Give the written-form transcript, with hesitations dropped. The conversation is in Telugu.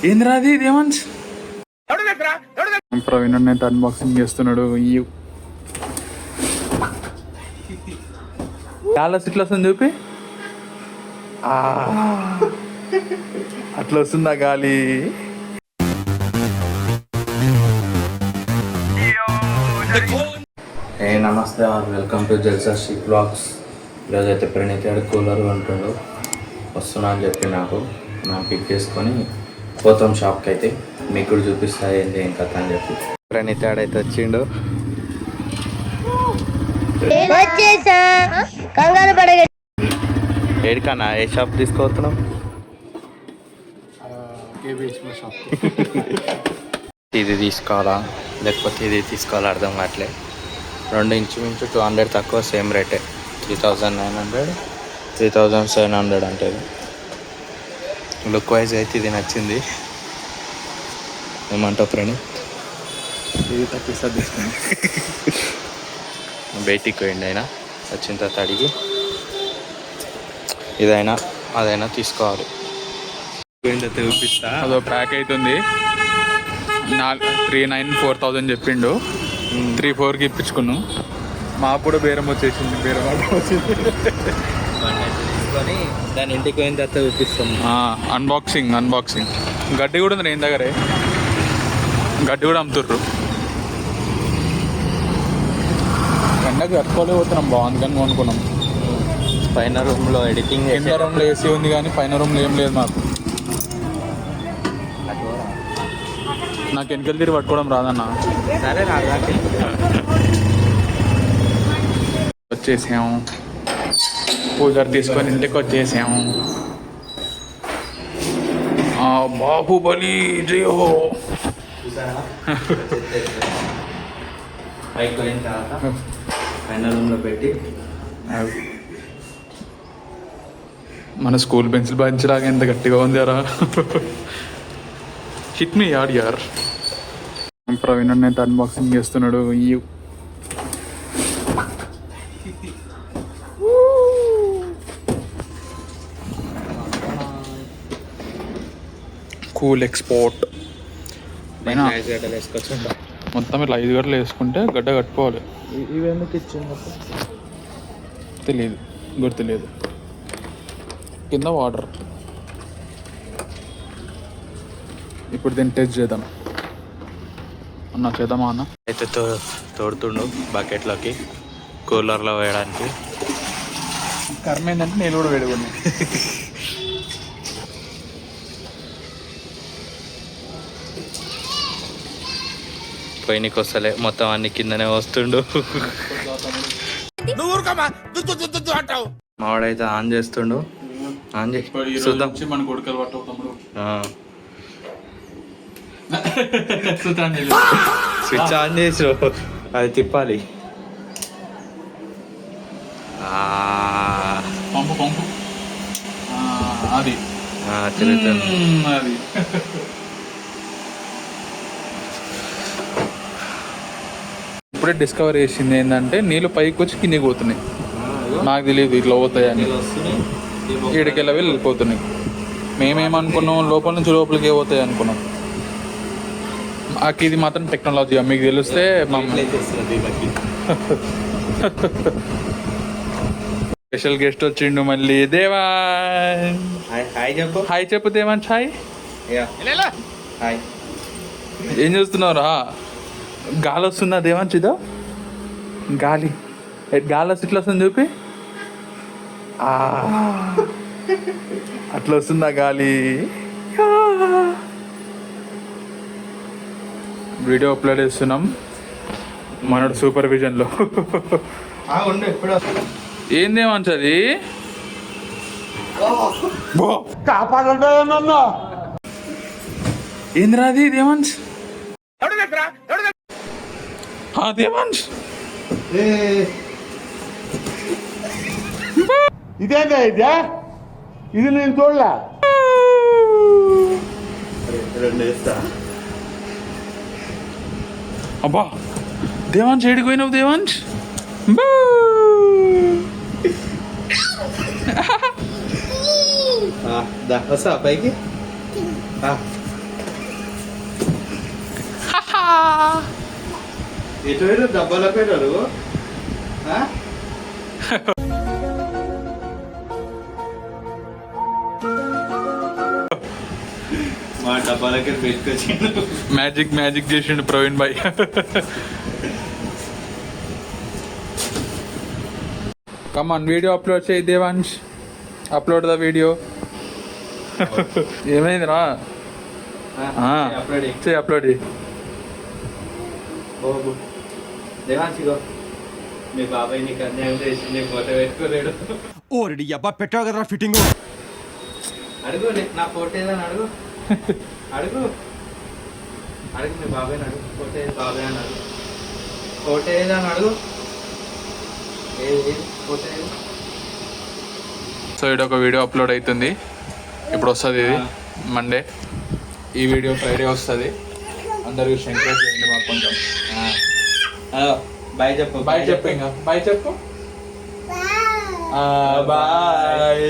ఏంద్రా అది దేవాన్స్? ప్రవీణ్ అయితే అన్బాక్సింగ్ చేస్తున్నాడు. చాలా ఇట్లా వస్తుంది చూపి. అట్లా వస్తుందా గాలి? నమస్తే, welcome to Jalsa Sri blogs. ఈరోజు అయితే ప్రణీత్ గారు కూలర్ కొంటుండు, వస్తున్నా అని చెప్పి నాకు పిక్ చేసుకొని పోతాం షాప్కి. అయితే మీకు కూడా చూపిస్తా ఏంటి ఏం కథ అని చెప్పి. ప్రణీత్ అయితే వచ్చిండు. ఏడికన్నా ఏ షాప్ తీసుకోవస్తున్నాం? ఇది తీసుకోవాలా లేకపోతే ఇది తీసుకోవాలా అర్థం కావట్లే. రెండు ఇంచుమించు 200 తక్కువ, సేమ్ రేటే 3900, 3700 అంటే. లుక్ వైజ్ అయితే ఇది నచ్చింది. ఏమంటావు ప్రణీత్? ఇది తప్పిస్తుంది తీసుకుని బయటికి పోయింది అయినా వచ్చిన తర్వాత అడిగి ఇదైనా అదైనా తీసుకోవాలి. చూపిస్తా. అదో ప్యాక్ అవుతుంది. 394000 చెప్పిండు. 3400కి ఇప్పించుకున్నాం. మాకు కూడా బేరం వచ్చేసింది. తీసుకొని దాని ఇంటికి పోయిన తర్వాత చూపిస్తాం. అన్బాక్సింగ్ గడ్డి కూడా ఉంది నేను దగ్గరే. గడ్డి కూడా అమ్ముతుర్రు. ఎండకు కట్టుకోలేకపోతున్నాం. బాగుంది కానీ కొనుక్కున్నాం. పైన రూమ్లో ఎడిటింగ్, కింద రూమ్లో ఏసీ ఉంది కానీ పైన రూమ్లో ఏం లేదు మాకు. నాకు వెనకలు తిరిగి పట్టుకోవడం రాదన్న. సరే రాదా? వచ్చేసాము. కూలర్ తీసుకొని ఇంటికి వచ్చేసాము. బాహుబలి జయ హో. పైకి పోయిన తర్వాత పైన రూమ్లో పెట్టి మన స్కూల్ పెన్సిల్ బంచ్ లాగా ఎంత గట్టిగా ఉంది అరా. హిట్ మీ యార్. ప్రవీణ్ అయితే అన్బాక్సింగ్ చేస్తున్నాడు. కూల్ ఎక్స్పోర్ట్ మొత్తం ఇట్లా 5 గంటలు వేసుకుంటే గడ్డ కట్టుకోవాలి. ఇవి ఎందుకు ఇచ్చింది తెలియదు, గుర్తులేదు. కింద వాటర్. ఇప్పుడు దీన్ని టెస్ట్ చేద్దాం. చేద్దామా అన్న? అయితే తోడుతుండు బకెట్లోకి కూలర్లో వేయడానికి. కర్మ ఏంటంటే నేను కూడా వేడుకున్నా. పోయినకి వస్తలే, మొత్తం అన్ని కిందనే వస్తుండు. మావాడైతే ఆన్ చేస్తుండు. ఆన్ చేసి చూద్దాం. మన కొడుకలు పట్టవు తమ్ముడు. స్విచ్ ఆన్ చేసి అది తిప్పాలి. పంపు అది తిరుగుతుంది. అది ఇప్పుడే డిస్కవర్ చేసింది ఏంటంటే నీళ్ళు పైకి వచ్చి కిందికి పోతున్నాయి. నాకు తెలియదు ఇట్లా పోతాయని. ఈడికెళ్ళి వెళ్ళిపోతున్నాయి. మేమేమనుకున్నాం లోపల నుంచి లోపలికి పోతాయి అనుకున్నాం. ఇది మాత్రం టెక్నాలజీ మీకు తెలిస్తే స్పెషల్ గెస్ట్ వచ్చిండు మళ్ళీ. దేవాన్ హాయ్ చెప్పు. దేవాన్ హాయ్. ఏం చూస్తున్నావురా? గాలి వస్తుందా దేవాన్? చిదా గాలి వస్తుంది. ఇట్లా వస్తుంది చూపి. అట్లా వస్తుందా గాలి? వీడియో అప్లోడ్ చేస్తున్నాం మనోడు సూపర్విజన్లో. ఏందేమంచి అది? ఏంద్రా అది దేవాన్స్? దేవాన్స్ ఇదేందా ఇది నేను చూడలే. అబ్బా దేవాన్స్ ఏడికి పోయినావు దేవాన్స్? వస్తా పైకి. ఎటు డబ్బాలో పెట్టారు మా డబ్బాలకి పెట్టుకొచ్చిండు. మ్యాజిక్ చేసిండు ప్రవీణ్ భాయ్. కమాన్ వీడియో అప్లోడ్ చేయి దేవాంశ్. Upload the video. ఏమైందిరా? చేయి అప్లోడ్ చేయి. దేవాంశిగో మీ బాబాయ్ నీకు అన్యాయం చేసి నీ ఫోటో పెట్టుకోలేడు. ఓరడి అబ్బా పెట్టావు కదరా ఫిట్టింగ్. అడుగు నా ఫోటో ఏదని అడుగు. అడుగు అడుగు మీ బాబాయ్ అడుగు. ఫోటో ఏది బాబాయ్ అని అడుగు. ఫోటో ఏదని అడుగు. ఏది ఫోటో ఏది? సో ఇది ఒక వీడియో అప్లోడ్ అవుతుంది. ఇప్పుడు వస్తుంది ఇది మండే. ఈ వీడియో ఫ్రైడే వస్తుంది. అందరూ ఎంకరేజ్ చేయండి మాకు కొంచెం. బాయ్ చెప్పు. బాయ్ చెప్పు. ఇంకా బాయ్ చెప్పు. బాయ్.